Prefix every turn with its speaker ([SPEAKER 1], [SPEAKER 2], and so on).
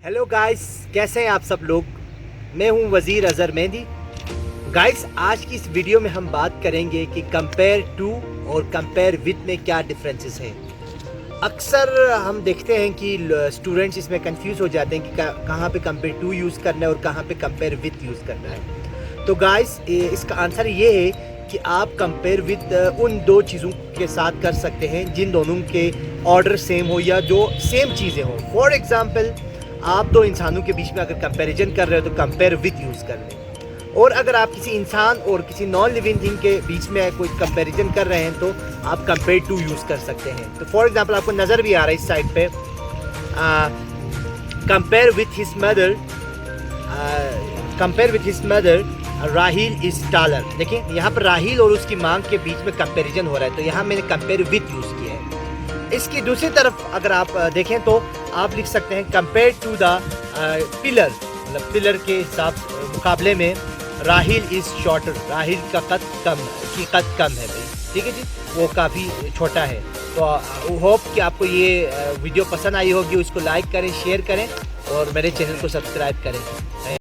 [SPEAKER 1] Hello guys, कैसे हैं आप सब लोग। मैं हूं वज़ीर अज़हर मेहदी। गाइस, आज की इस वीडियो में हम बात करेंगे कि कंपेयर टू और कंपेयर विद में क्या डिफरेंसेस हैं। अक्सर हम देखते हैं कि स्टूडेंट्स इसमें कंफ्यूज हो जाते हैं कि कहाँ पे कंपेयर टू यूज़ करना है और कहाँ पे कंपेयर विद यूज़ करना है। तो गाइस, इसका आंसर ये है कि आप कंपेयर विद उन दो चीज़ों के साथ कर सकते हैं जिन दोनों के ऑर्डर सेम हो या जो सेम चीज़ें हों। फॉर एग्ज़ाम्पल, आप दो इंसानों के बीच में अगर कंपैरिजन कर रहे हो तो कंपेयर विद यूज़ कर लें, और अगर आप किसी इंसान और किसी नॉन लिविंग थिंग के बीच में कोई कंपैरिजन कर रहे हैं तो आप कंपेयर टू यूज़ कर सकते हैं। तो फॉर एग्जांपल, आपको नज़र भी आ रहा है इस साइड पे, compare with his mother, compare with his mother Rahil is taller. देखिए, यहाँ पर राहिल और उसकी माँ के बीच में कंपैरिजन हो रहा है, तो यहाँ मैंने कंपेयर विथ यूज़ किया है। इसकी दूसरी तरफ अगर आप देखें तो आप लिख सकते हैं कंपेयर टू द पिलर, मतलब पिलर के हिसाब मुकाबले में राहिल इज़ शॉर्टर, राहिल का कद कम, की कद कम है भाई, ठीक है जी, वो काफ़ी छोटा है। तो होप कि आपको ये वीडियो पसंद आई होगी। उसको लाइक करें, शेयर करें और मेरे चैनल को सब्सक्राइब करें।